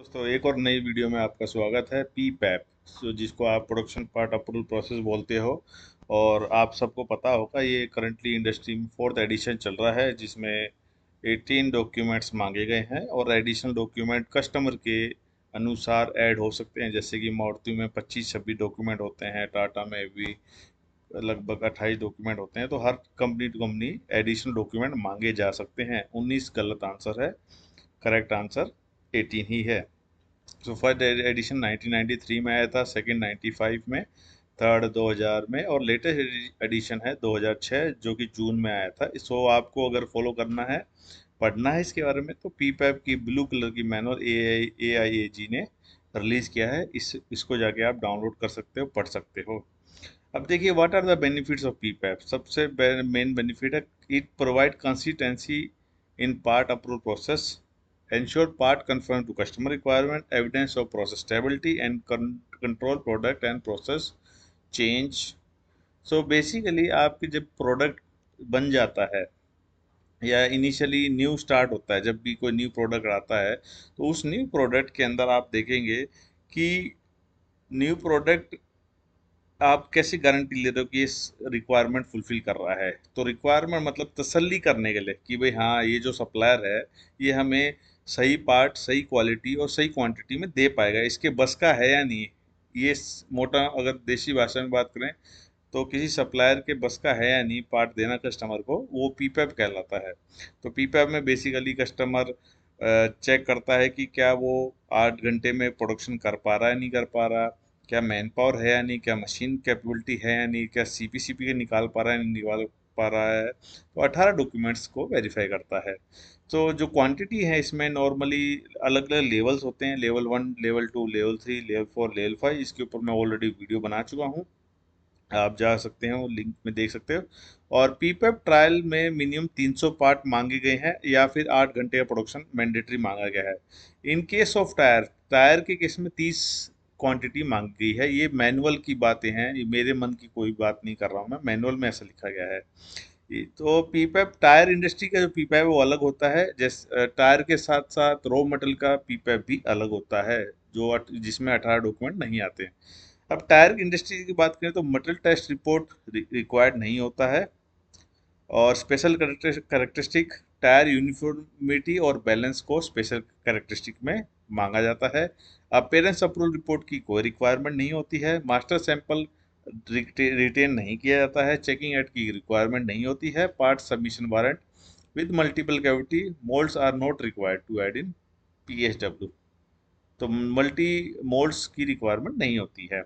दोस्तों एक और नई वीडियो में आपका स्वागत है। पी पैप जिसको आप प्रोडक्शन पार्ट अप्रूवल प्रोसेस बोलते हो। और आप सबको पता होगा ये करंटली इंडस्ट्री में फोर्थ एडिशन चल रहा है, जिसमें 18 डॉक्यूमेंट्स मांगे गए हैं और एडिशनल डॉक्यूमेंट कस्टमर के अनुसार ऐड हो सकते हैं। जैसे कि मारुति में 25-26 डॉक्यूमेंट होते हैं, टाटा में भी लगभग 28 डॉक्यूमेंट होते हैं। तो हर company to company additional document मांगे जा सकते हैं। 19 गलत आंसर है, करेक्ट आंसर 18 ही है। सो फर्स्ट एडिशन 1993 में आया था, सेकंड 95 में, थर्ड 2000 में और लेटेस्ट एडिशन है 2006 जो कि जून में आया था। सो आपको अगर फॉलो करना है, पढ़ना है इसके बारे में, तो पीपैप की ब्लू कलर की मैनुअल AIAG ने रिलीज किया है। इसको जाके आप डाउनलोड कर सकते हो, पढ़ सकते हो। अब देखिए, what are the benefits of PPAP. सबसे मेन बेनिफिट है, it provide consistency in part approval process, ensure part conform to customer requirement, evidence of process stability and control product and process change. So basically आपके जब product बन जाता है या initially new start होता है, जब भी कोई न्यू प्रोडक्ट आता है, तो उस न्यू प्रोडक्ट के अंदर आप देखेंगे कि न्यू प्रोडक्ट आप कैसे गारंटी ले रहे हो कि इस रिक्वायरमेंट फुलफिल कर रहा है। तो रिक्वायरमेंट मतलब तसल्ली करने के लिए कि भाई हाँ, ये जो सप्लायर है ये हमें सही पार्ट, सही क्वालिटी और सही क्वांटिटी में दे पाएगा, इसके बस का है या नहीं। ये मोटा अगर देसी भाषा में बात करें तो किसी सप्लायर के बस का है या नहीं पार्ट देना कस्टमर को, वो पीपैप कहलाता है। तो पीपैप में बेसिकली कस्टमर चेक करता है कि क्या वो 8 घंटे में प्रोडक्शन कर पा रहा है, नहीं कर पा रहा, क्या मैन पावर है या नहीं, क्या मशीन कैपेबिलिटी है या नहीं, क्या CPCP के निकाल पा रहा है नहीं निकाल पा रहा है। तो 18 डॉक्यूमेंट्स को वेरीफाई करता है। तो जो क्वांटिटी है इसमें नॉर्मली अलग अलग लेवल्स होते हैं, level 1, level 2, level 3, level 4, level 5। इसके ऊपर मैं ऑलरेडी वीडियो बना चुका हूँ, आप जा सकते हैं, वो लिंक में देख सकते हो। और पीपेप ट्रायल में मिनिमम 300 पार्ट मांगे गए हैं या फिर 8 घंटे का प्रोडक्शन मैंडेटरी मांगा गया है। In case of tyre, tyre के केस में 30 क्वांटिटी मांगी गई है। ये मैनुअल की बातें हैं, ये मेरे मन की कोई बात नहीं कर रहा हूँ मैं, मैनुअल में ऐसा लिखा गया है। तो पीपेप टायर इंडस्ट्री का जो पीपेप है वो अलग होता है। जैसे टायर के साथ साथ रॉ मटेरियल का पीपेप भी अलग होता है, जो जिसमें 18 डॉक्यूमेंट नहीं आते हैं। अब टायर इंडस्ट्री की बात करें तो मटेरियल टेस्ट रिपोर्ट रिक्वायर्ड नहीं होता है। और स्पेशल करेक्टरिस्टिक, टायर यूनिफॉर्मिटी और बैलेंस को स्पेशल करेक्टरिस्टिक में मांगा जाता है। अपेरेंस अप्रूवल रिपोर्ट की कोई रिक्वायरमेंट नहीं होती है। मास्टर सैंपल रिटेन नहीं किया जाता है। चेकिंग एड की रिक्वायरमेंट नहीं होती है। Part submission warrant with multiple cavity moulds are not required to add in PSW। तो मल्टी मोल्ड्स की रिक्वायरमेंट नहीं होती है।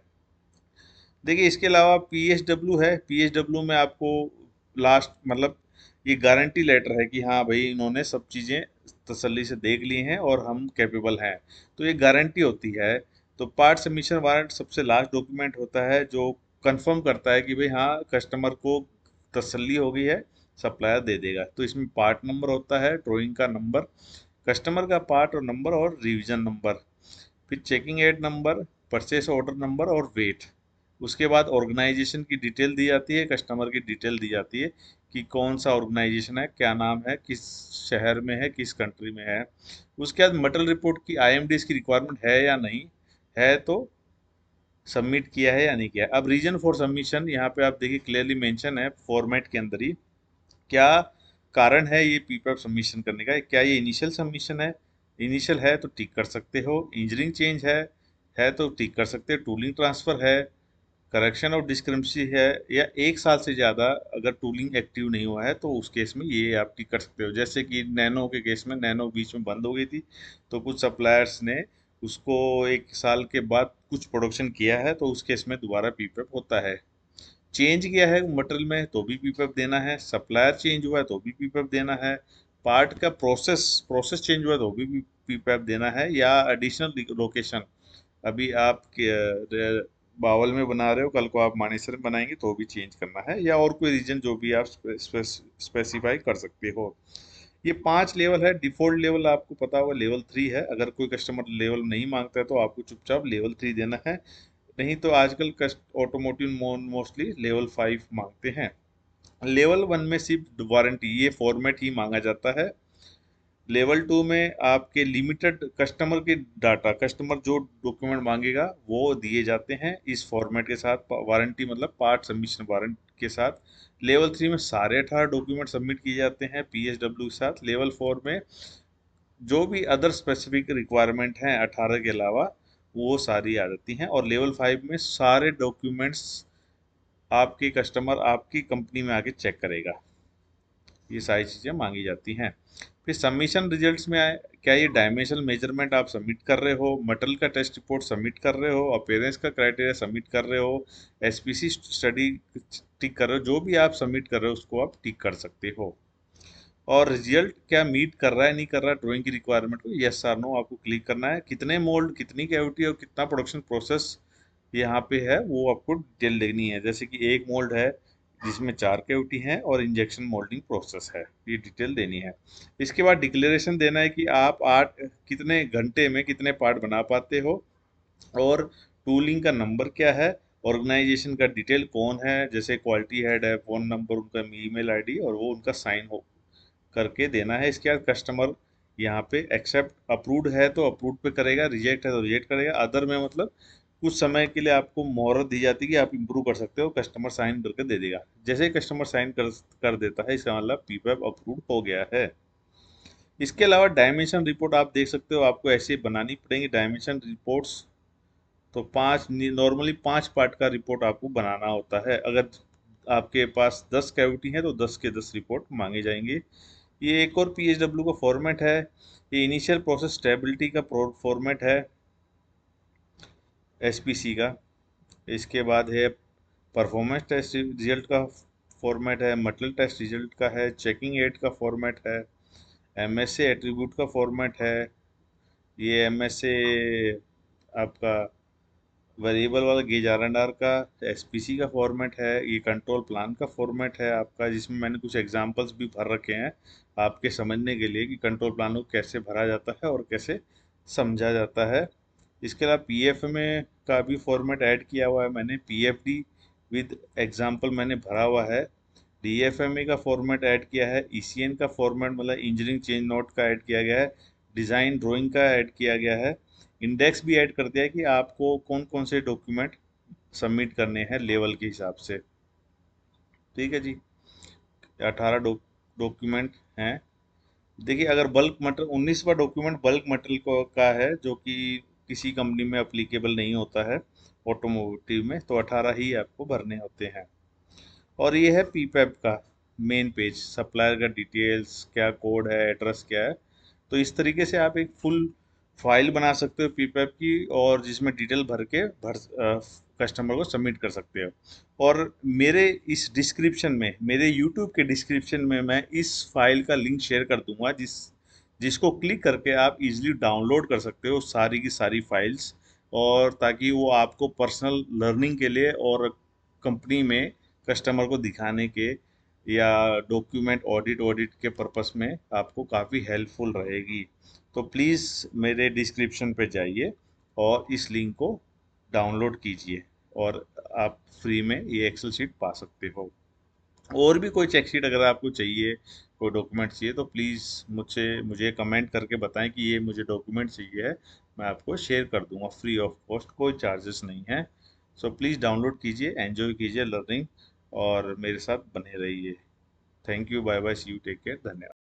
देखिए, इसके अलावा PSW है। PSW में आपको लास्ट मतलब ये गारंटी लेटर है कि हाँ भाई, इन्होंने सब चीज़ें तसल्ली से देख ली हैं और हम कैपेबल हैं। तो ये गारंटी होती है। तो पार्ट सबमिशन वारंट सबसे लास्ट डॉक्यूमेंट होता है जो कंफर्म करता है कि भाई हाँ, कस्टमर को तसल्ली हो गई है, सप्लायर दे देगा। तो इसमें पार्ट नंबर होता है, ड्राइंग का नंबर, कस्टमर का पार्ट और नंबर और रिवीजन नंबर, फिर checking aid number, purchase order number और वेट। उसके बाद ऑर्गेनाइजेशन की डिटेल दी जाती है, कस्टमर की डिटेल दी जाती है कि कौन सा ऑर्गेनाइजेशन है, क्या नाम है, किस शहर में है, किस कंट्री में है। उसके बाद मटेरियल रिपोर्ट की IMDs की रिक्वायरमेंट है या नहीं है, तो सबमिट किया है या नहीं किया है। अब रीजन फॉर सबमिशन यहाँ पे आप देखिए क्लियरली मेंशन है फॉर्मेट के अंदर ही, क्या कारण है ये पीपैप सबमिशन करने का। क्या ये इनिशियल सबमिशन है? इनिशियल है तो टिक कर सकते हो। इंजीनियरिंग चेंज है तो टिक कर सकते हो। टूलिंग ट्रांसफर है, करेक्शन ऑफ डिस्क्रिपेंसी है, या 1 साल से ज़्यादा अगर टूलिंग एक्टिव नहीं हुआ है तो उस केस में ये आप टिक कर सकते हो। जैसे कि नैनो के केस में, नैनो बीच में बंद हो गई थी तो कुछ सप्लायर्स ने उसको 1 साल के बाद कुछ प्रोडक्शन किया है, तो उस केस में दोबारा पीपैप होता है। चेंज किया है मटेरियल में तो भी पीपैप देना है। सप्लायर चेंज हुआ है तो भी पीपैप देना है। पार्ट का प्रोसेस प्रोसेस चेंज हुआ है तो भी पीपैप देना है। या एडिशनल लोकेशन, अभी आप बावल में बना रहे हो, कल को आप मानेसर में बनाएंगे तो भी चेंज करना है, या और कोई रीजन जो भी आप स्पेसिफाई कर सकते हो। ये 5 लेवल है। डिफॉल्ट लेवल आपको पता होगा लेवल 3 है। अगर कोई कस्टमर लेवल नहीं मांगता है तो आपको चुपचाप लेवल 3 देना है। नहीं तो आजकल ऑटोमोटिव मोस्टली लेवल 5 मांगते हैं। लेवल 1 में सिर्फ वारंटी, ये फॉर्मेट ही मांगा जाता है। लेवल 2 में आपके लिमिटेड कस्टमर के डाटा, कस्टमर जो डॉक्यूमेंट मांगेगा वो दिए जाते हैं इस फॉर्मेट के साथ, वारंटी मतलब पार्ट सबमिशन वारंट के साथ। लेवल 3 में सारे 18 डॉक्यूमेंट सबमिट किए जाते हैं पीएसडब्ल्यू के साथ। लेवल 4 में जो भी अदर स्पेसिफिक रिक्वायरमेंट हैं 18 के अलावा, वो सारी आ जाती हैं। और लेवल 5 में सारे डॉक्यूमेंट्स आपके कस्टमर आपकी कंपनी में आके चेक करेगा। ये सारी चीज़ें मांगी जाती हैं। फिर सबमिशन रिजल्ट्स में आए, क्या ये डायमेंशनल मेजरमेंट आप सबमिट कर रहे हो, मटेरियल का टेस्ट रिपोर्ट सबमिट कर रहे हो, अपीयरेंस का क्राइटेरिया सबमिट कर रहे हो, एसपीसी स्टडी टिक कर रहे हो, जो भी आप सबमिट कर रहे हो उसको आप टिक कर सकते हो। और रिजल्ट क्या मीट कर रहा है नहीं कर रहा है ड्राइंग की रिक्वायरमेंट को, यस और नो आपको क्लिक करना है। कितने मोल्ड, कितनी कैविटी और कितना प्रोडक्शन प्रोसेस यहाँ पे है वो आपको डिटेल देनी है। जैसे कि एक मोल्ड है जिसमें 4 कैविटी हैं और इंजेक्शन मोल्डिंग प्रोसेस है, ये डिटेल देनी है। इसके बाद डिक्लेरेशन देना है कि आप 8 कितने घंटे में कितने पार्ट बना पाते हो, और टूलिंग का नंबर क्या है, ऑर्गेनाइजेशन का डिटेल कौन है, जैसे क्वालिटी हेड है, फोन नंबर, उनका ईमेल आईडी, और वो उनका साइन हो करके देना है। इसके बाद कस्टमर यहाँ पे एक्सेप्ट, अप्रूव्ड है तो अप्रूव पे करेगा, रिजेक्ट है तो रिजेक्ट करेगा। अदर में मतलब कुछ समय के लिए आपको मोहरत दी जाती है कि आप इम्प्रूव कर सकते हो, कस्टमर साइन करके दे देगा। जैसे ही कस्टमर साइन कर देता है, इसका मतलब पीपैप अप्रूव हो गया है। इसके अलावा डायमेंशन रिपोर्ट आप देख सकते हो, आपको ऐसे बनानी पड़ेंगी डायमेंशन रिपोर्ट्स। तो नॉर्मली 5 पार्ट का रिपोर्ट आपको बनाना होता है। अगर आपके पास 10 कैविटी है तो 10 के 10 रिपोर्ट मांगे जाएंगे। ये एक और पीएचडब्ल्यू का फॉर्मेट है। ये इनिशियल प्रोसेस स्टेबिलिटी का फॉर्मेट है एसपीसी का। इसके बाद है परफॉर्मेंस टेस्ट रिजल्ट का फॉर्मेट है, मटेरियल टेस्ट रिजल्ट का है, चेकिंग एड का फॉर्मेट है, एमएसए एट्रीब्यूट का फॉर्मेट है। ये एमएसए आपका वेरिएबल वाला गेज आर एंड आर का एसपीसी का फॉर्मेट है। ये कंट्रोल प्लान का फॉर्मेट है आपका, जिसमें मैंने कुछ एग्जांपल्स भी भर रखे हैं आपके समझने के लिए कि कंट्रोल प्लान को कैसे भरा जाता है और कैसे समझा जाता है। इसके अलावा पीएफ में का भी फॉर्मेट ऐड किया हुआ है मैंने, पीएफडी विद एग्जांपल मैंने भरा हुआ है। डीएफएमए का फॉर्मेट ऐड किया है, ईसीएन का फॉर्मेट मतलब इंजीनियरिंग चेंज नोट का ऐड किया गया है, डिज़ाइन ड्राइंग का ऐड किया गया है। इंडेक्स भी ऐड कर दिया है कि आपको कौन कौन से डॉक्यूमेंट सबमिट करने हैं लेवल के हिसाब से। ठीक है जी, 18 डॉक्यूमेंट हैं। देखिए, अगर बल्क मटेरियल 19वां डॉक्यूमेंट बल्क मटेरियल को का है, जो कि किसी कंपनी में अप्लीकेबल नहीं होता है ऑटोमोटिव में, तो 18 ही आपको भरने होते हैं। और ये है पीपैप का मेन पेज, सप्लायर का डिटेल्स क्या, कोड है, एड्रेस क्या है। तो इस तरीके से आप एक फुल फाइल बना सकते हो पीपैप की, और जिसमें डिटेल भर के कस्टमर को सबमिट कर सकते हो। और मेरे इस डिस्क्रिप्शन में, मेरे यूट्यूब के डिस्क्रिप्शन में मैं इस फाइल का लिंक शेयर कर दूंगा, जिसको क्लिक करके आप इजीली डाउनलोड कर सकते हो सारी की सारी फाइल्स। और ताकि वो आपको पर्सनल लर्निंग के लिए और कंपनी में कस्टमर को दिखाने के या डॉक्यूमेंट ऑडिट ऑडिट के पर्पस में आपको काफ़ी हेल्पफुल रहेगी। तो प्लीज़ मेरे डिस्क्रिप्शन पे जाइए और इस लिंक को डाउनलोड कीजिए, और आप फ्री में ये एक्सेल शीट पा सकते हो। और भी कोई चेक शीट अगर आपको चाहिए, कोई डॉक्यूमेंट चाहिए, तो प्लीज़ मुझे कमेंट करके बताएं कि ये मुझे डॉक्यूमेंट चाहिए है। मैं आपको शेयर कर दूंगा फ्री ऑफ कॉस्ट, कोई चार्जेस नहीं है। सो प्लीज़ डाउनलोड कीजिए, एंजॉय कीजिए लर्निंग, और मेरे साथ बने रहिए। Thank you, bye bye, see you, take care, धन्यवाद।